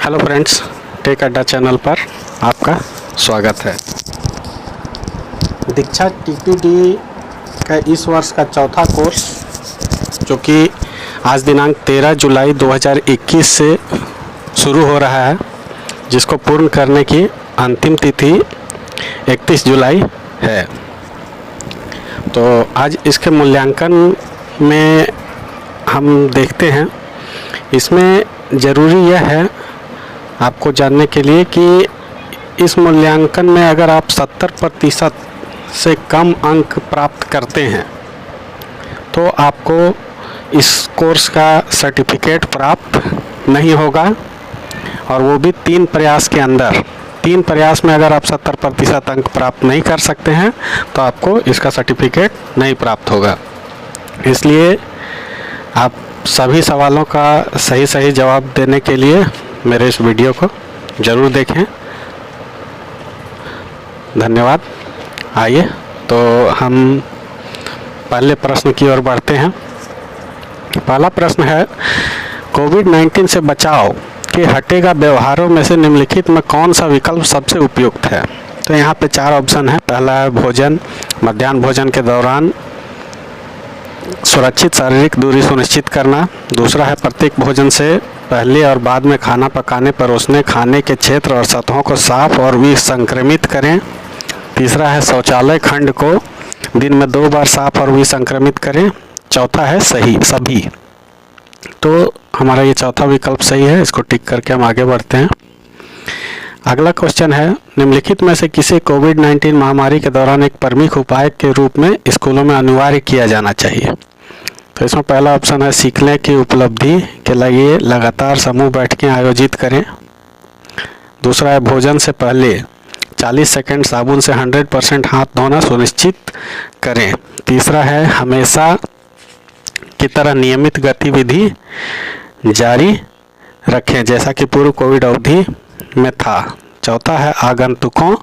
Hello friends, take अड्डा channel पर आपका स्वागत है। दीक्षा टीपीडी का इस वर्ष का चौथा कोर्स जो कि आज दिनांक 13 जुलाई 2021 से शुरू हो रहा है, जिसको पूर्ण करने की अंतिम तिथि 31 जुलाई है। तो आज इसके मूल्यांकन में हम देखते हैं। इसमें ज़रूरी यह है आपको जानने के लिए कि इस मूल्यांकन में अगर आप 70% से कम अंक प्राप्त करते हैं तो आपको इस कोर्स का सर्टिफिकेट प्राप्त नहीं होगा, और वो भी 3 प्रयास के अंदर। 3 प्रयास में अगर आप 70% अंक प्राप्त नहीं कर सकते हैं तो आपको इसका सर्टिफिकेट नहीं प्राप्त होगा। इसलिए आप सभी सवालों का सही जवाब देने के लिए मेरे इस वीडियो को ज़रूर देखें। धन्यवाद। आइए तो हम पहले प्रश्न की ओर बढ़ते हैं। पहला प्रश्न है, कोविड-19 से बचाव के हटेगा व्यवहारों में से निम्नलिखित में कौन सा विकल्प सबसे उपयुक्त है? तो यहाँ पे 4 ऑप्शन है। पहला है भोजन, मध्याह्न भोजन के दौरान सुरक्षित शारीरिक दूरी सुनिश्चित करना। दूसरा है प्रत्येक भोजन से पहले और बाद में खाना पकाने, परोसने, खाने के क्षेत्र और सतहों को साफ और विसंक्रमित करें। तीसरा है शौचालय खंड को दिन में 2 बार साफ और विसंक्रमित करें। चौथा है सभी। तो हमारा ये चौथा विकल्प सही है, इसको टिक करके हम आगे बढ़ते हैं। अगला क्वेश्चन है, निम्नलिखित में से किसे कोविड-19 महामारी के दौरान एक प्रमुख उपाय के रूप में स्कूलों में अनिवार्य किया जाना चाहिए? तो इसमें पहला ऑप्शन है सीखने की उपलब्धि के लिए लगातार समूह बैठकें आयोजित करें। दूसरा है भोजन से पहले 40 सेकंड साबुन से 100% हाथ धोना सुनिश्चित करें। तीसरा है हमेशा की तरह नियमित गतिविधि जारी रखें जैसा कि पूर्व कोविड अवधि में था। चौथा है आगंतुकों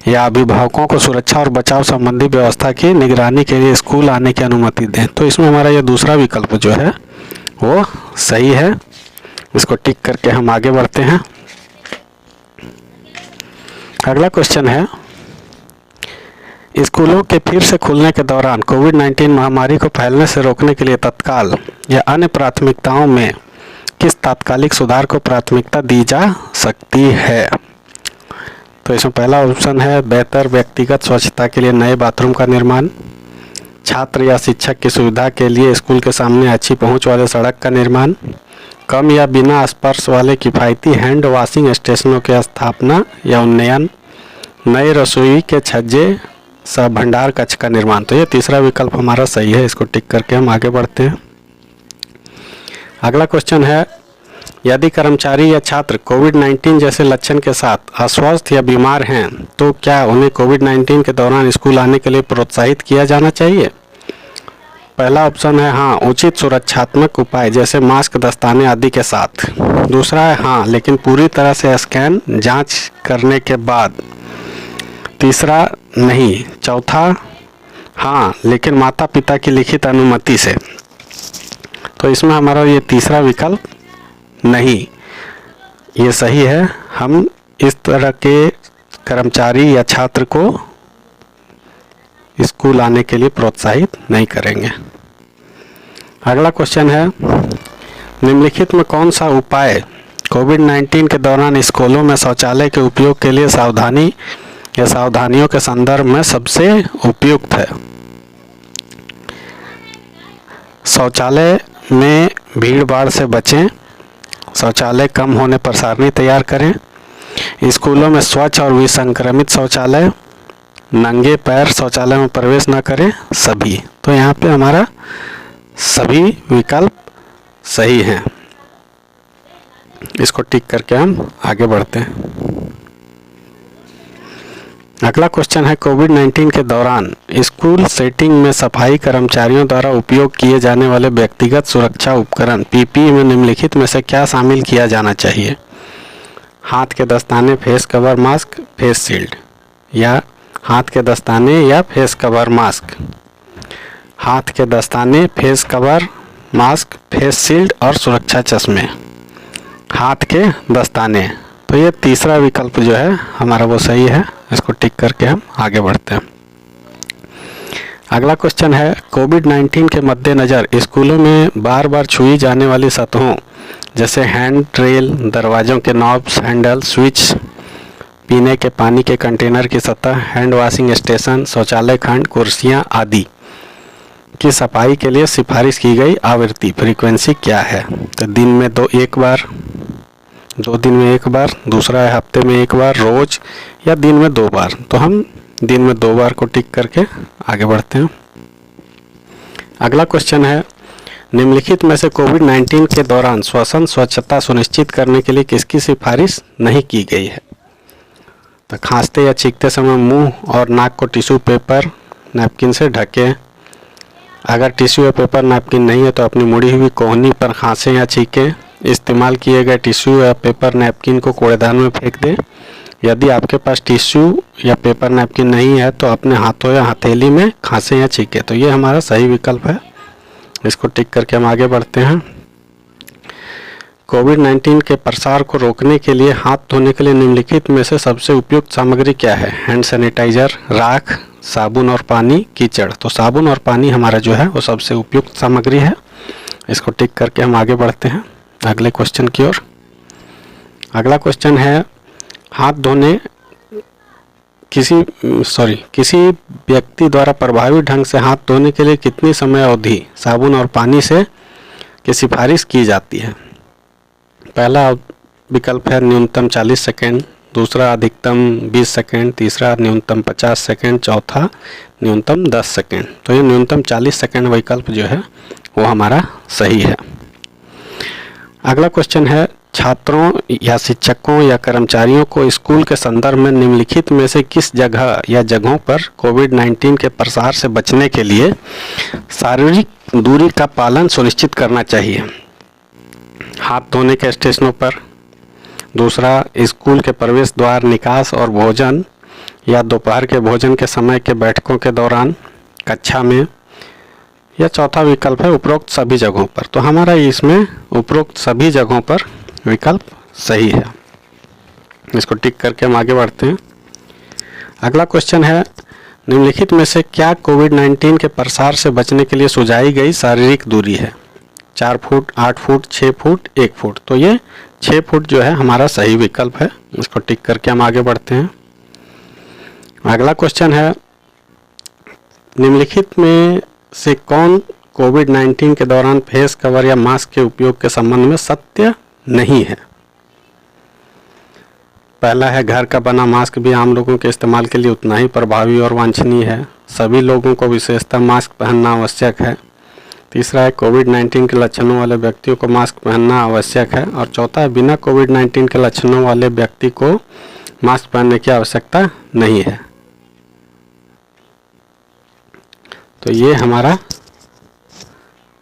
या अभिभावकों को सुरक्षा और बचाव संबंधी व्यवस्था की निगरानी के लिए स्कूल आने की अनुमति दें। तो इसमें हमारा ये दूसरा विकल्प जो है वो सही है, इसको टिक करके हम आगे बढ़ते हैं। अगला क्वेश्चन है, स्कूलों के फिर से खुलने के दौरान कोविड-19 महामारी को फैलने से रोकने के लिए तत्काल या अन्य प्राथमिकताओं में किस तात्कालिक सुधार को प्राथमिकता दी जा सकती है? तो इसमें पहला ऑप्शन है बेहतर व्यक्तिगत स्वच्छता के लिए नए बाथरूम का निर्माण। छात्र या शिक्षक की सुविधा के लिए स्कूल के सामने अच्छी पहुंच वाले सड़क का निर्माण। कम या बिना स्पर्श वाले किफ़ायती हैंड वॉशिंग स्टेशनों की स्थापना या उन्नयन। नए रसोई के छज्जे सह भंडार कक्ष का निर्माण। तो ये तीसरा विकल्प हमारा सही है, इसको टिक करके हम आगे बढ़ते हैं। अगला क्वेश्चन है, यदि कर्मचारी या छात्र कोविड-19 जैसे लक्षण के साथ अस्वस्थ या बीमार हैं तो क्या उन्हें कोविड-19 के दौरान स्कूल आने के लिए प्रोत्साहित किया जाना चाहिए? पहला ऑप्शन है हाँ, उचित सुरक्षात्मक उपाय जैसे मास्क, दस्ताने आदि के साथ। दूसरा है हाँ, लेकिन पूरी तरह से स्कैन जांच करने के बाद। तीसरा नहीं। चौथा हाँ, लेकिन माता पिता की लिखित अनुमति से। तो इसमें हमारा ये तीसरा विकल्प नहीं, ये सही है। हम इस तरह के कर्मचारी या छात्र को स्कूल आने के लिए प्रोत्साहित नहीं करेंगे। अगला क्वेश्चन है, निम्नलिखित में कौन सा उपाय कोविड-19 के दौरान स्कूलों में शौचालय के उपयोग के लिए सावधानी या सावधानियों के संदर्भ में सबसे उपयुक्त है? शौचालय में भीड़ भाड़ से बचें। शौचालय कम होने पर सारणी तैयार करें। स्कूलों में स्वच्छ और विसंक्रमित शौचालय। नंगे पैर शौचालय में प्रवेश न करें। सभी। तो यहाँ पे हमारा सभी विकल्प सही हैं, इसको टिक करके हम आगे बढ़ते हैं। अगला क्वेश्चन है, कोविड-19 के दौरान स्कूल सेटिंग में सफाई कर्मचारियों द्वारा उपयोग किए जाने वाले व्यक्तिगत सुरक्षा उपकरण पीपीई में निम्नलिखित में से क्या शामिल किया जाना चाहिए? हाथ के दस्ताने, face cover, mask, face shield. या हाथ के दस्ताने या फेस कवर, मास्क। हाथ के दस्ताने, face cover, mask, face shield और सुरक्षा चश्मे। हाथ के दस्ताने। तो ये तीसरा विकल्प जो है हमारा वो सही है। इसको टिक करके हम आगे बढ़ते हैं। अगला क्वेश्चन है, कोविड-19 के मद्देनज़र स्कूलों में बार बार छुई जाने वाली सतहों जैसे हैंड रेल, दरवाज़ों के नॉब्स, हैंडल, स्विच, पीने के पानी के कंटेनर की सतह, हैंड वॉशिंग स्टेशन, शौचालय खंड, कुर्सियाँ आदि की सफाई के लिए सिफारिश की गई आवृत्ति फ्रीक्वेंसी क्या है? तो दिन में एक बार, 2 दिन में 1 बार, दूसरा है हफ्ते में 1 बार, रोज, या दिन में 2 बार। तो हम दिन में 2 बार को टिक करके आगे बढ़ते हैं। अगला क्वेश्चन है, निम्नलिखित में से कोविड-19 के दौरान श्वसन स्वच्छता सुनिश्चित करने के लिए किसकी सिफारिश नहीं की गई है? तो खांसते या छींकते समय मुंह और नाक को टिश्यू पेपर नैपकिन से ढकें। अगर टिश्यू या पेपर नैपकिन नहीं है तो अपनी मुड़ी हुई कोहनी पर खांसें या छींकें। इस्तेमाल किए गए टिश्यू या पेपर नैपकिन को कूड़ेदान में फेंक दें। यदि आपके पास टिश्यू या पेपर नैपकिन नहीं है तो अपने हाथों या हथेली में खांसें या छींकें। तो ये हमारा सही विकल्प है। इसको टिक करके हम आगे बढ़ते हैं। कोविड-19 के प्रसार को रोकने के लिए हाथ धोने के लिए निम्नलिखित में से सबसे उपयुक्त सामग्री क्या है? हैंड सैनिटाइजर, राख, साबुन और पानी, कीचड़। तो साबुन और पानी हमारा जो है वो सबसे उपयुक्त सामग्री है। इसको टिक करके हम आगे बढ़ते हैं अगले क्वेश्चन की ओर। अगला क्वेश्चन है, हाथ धोने किसी व्यक्ति द्वारा प्रभावी ढंग से हाथ धोने के लिए कितनी समय अवधि साबुन और पानी से की सिफारिश की जाती है? पहला विकल्प है न्यूनतम 40 सेकेंड, दूसरा अधिकतम 20 सेकेंड, तीसरा न्यूनतम 50 सेकेंड, चौथा न्यूनतम 10 सेकेंड। तो ये न्यूनतम 40 सेकेंड विकल्प जो है वो हमारा सही है। अगला क्वेश्चन है, छात्रों या शिक्षकों या कर्मचारियों को स्कूल के संदर्भ में निम्नलिखित में से किस जगह या जगहों पर कोविड-19 के प्रसार से बचने के लिए शारीरिक दूरी का पालन सुनिश्चित करना चाहिए? हाथ धोने के स्टेशनों पर, दूसरा स्कूल के प्रवेश द्वार, निकास और भोजन, या दोपहर के भोजन के समय के बैठकों के दौरान, कक्षा में, या चौथा विकल्प है उपरोक्त सभी जगहों पर। तो हमारा इसमें उपरोक्त सभी जगहों पर विकल्प सही है। इसको टिक करके हम आगे बढ़ते हैं। अगला क्वेश्चन है, निम्नलिखित में से क्या कोविड-19 के प्रसार से बचने के लिए सुझाई गई शारीरिक दूरी है? 4 फुट, 8 फुट, 6 फुट, 1 फुट। तो ये 6 फुट जो है हमारा सही विकल्प है। इसको टिक करके हम आगे बढ़ते हैं। अगला क्वेश्चन है, निम्नलिखित में से कौन कोविड-19 के दौरान फेस कवर या मास्क के उपयोग के संबंध में सत्य नहीं है? पहला है, घर का बना मास्क भी आम लोगों के इस्तेमाल के लिए उतना ही प्रभावी और वांछनीय है। सभी लोगों को विशेषतः मास्क पहनना आवश्यक है। तीसरा है, कोविड-19 के लक्षणों वाले व्यक्तियों को मास्क पहनना आवश्यक है। और चौथा है, बिना कोविड-19 के लक्षणों वाले व्यक्ति को मास्क पहनने की आवश्यकता नहीं है। तो ये हमारा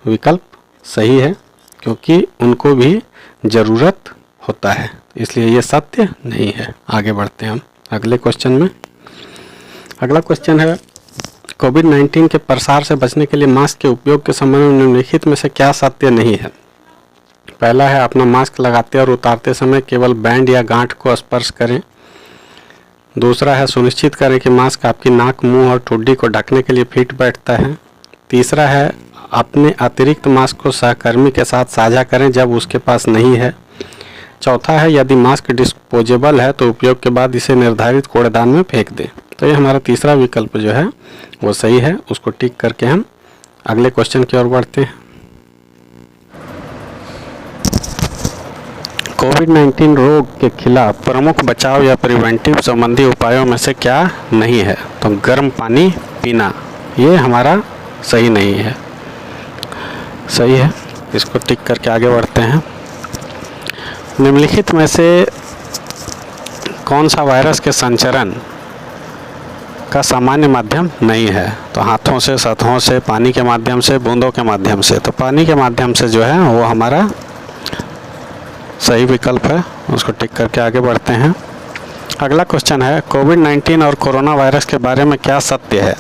विकल्प सही है क्योंकि उनको भी ज़रूरत होता है, इसलिए ये सत्य नहीं है। आगे बढ़ते हैं हम अगले क्वेश्चन में। अगला क्वेश्चन है, कोविड-19 के प्रसार से बचने के लिए मास्क के उपयोग के संबंध में निम्नलिखित में से क्या सत्य नहीं है? पहला है, अपना मास्क लगाते और उतारते समय केवल बैंड या गांठ को स्पर्श करें। दूसरा है, सुनिश्चित करें कि मास्क आपकी नाक, मुंह और ठुड्डी को ढकने के लिए फिट बैठता है। तीसरा है, अपने अतिरिक्त मास्क को सहकर्मी के साथ साझा करें जब उसके पास नहीं है। चौथा है, यदि मास्क डिस्पोजेबल है तो उपयोग के बाद इसे निर्धारित कूड़ेदान में फेंक दें। तो ये हमारा तीसरा विकल्प जो है वो सही है। उसको टिक करके हम अगले क्वेश्चन की ओर बढ़ते हैं। कोविड-19 रोग के खिलाफ प्रमुख बचाव या प्रिवेंटिव संबंधी उपायों में से क्या नहीं है? तो गर्म पानी पीना, ये हमारा सही नहीं है। सही है, इसको टिक करके आगे बढ़ते हैं। निम्नलिखित में से कौन सा वायरस के संचरण का सामान्य माध्यम नहीं है? तो हाथों से, सतहों से, पानी के माध्यम से, बूंदों के माध्यम से। तो पानी के माध्यम से जो है वो हमारा सही विकल्प है। उसको टिक करके आगे बढ़ते हैं। अगला क्वेश्चन है, कोविड-19 और कोरोना वायरस के बारे में क्या सत्य है?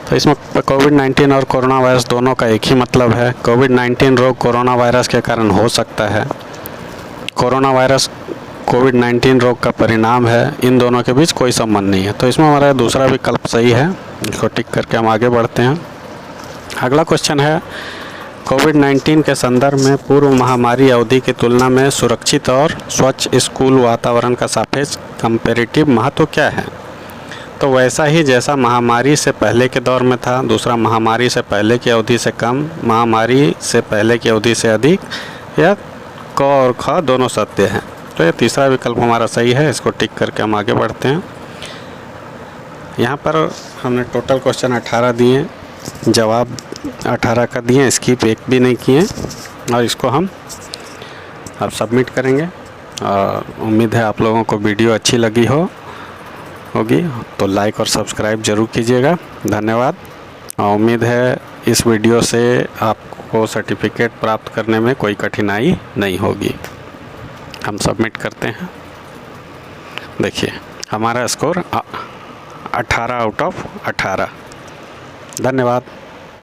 तो इसमें कोविड-19 और कोरोना वायरस दोनों का एक ही मतलब है। कोविड-19 रोग कोरोना वायरस के कारण हो सकता है, कोरोना वायरस कोविड-19 रोग का परिणाम है। इन दोनों के बीच कोई संबंध नहीं है। तो इसमें हमारा दूसरा विकल्प सही है। इसको टिक करके हम आगे बढ़ते हैं। अगला क्वेश्चन है, कोविड-19 के संदर्भ में पूर्व महामारी अवधि की तुलना में सुरक्षित और स्वच्छ स्कूल वातावरण का सापेक्ष कंपैरेटिव महत्व क्या है? तो वैसा ही जैसा महामारी से पहले के दौर में था। दूसरा, महामारी से पहले की अवधि से कम, महामारी से पहले की अवधि से अधिक, या क और ख दोनों सत्य हैं। तो ये तीसरा विकल्प हमारा सही है। इसको टिक करके हम आगे बढ़ते हैं। यहाँ पर हमने टोटल क्वेश्चन 18 दिए, जवाब 18 का दिए, स्किप एक भी नहीं किए, और इसको हम अब सबमिट करेंगे। और उम्मीद है आप लोगों को वीडियो अच्छी लगी होगी, तो लाइक और सब्सक्राइब ज़रूर कीजिएगा। धन्यवाद। और उम्मीद है इस वीडियो से आपको सर्टिफिकेट प्राप्त करने में कोई कठिनाई नहीं होगी। हम सबमिट करते हैं। देखिए हमारा स्कोर 18 आउट ऑफ 18। धन्यवाद।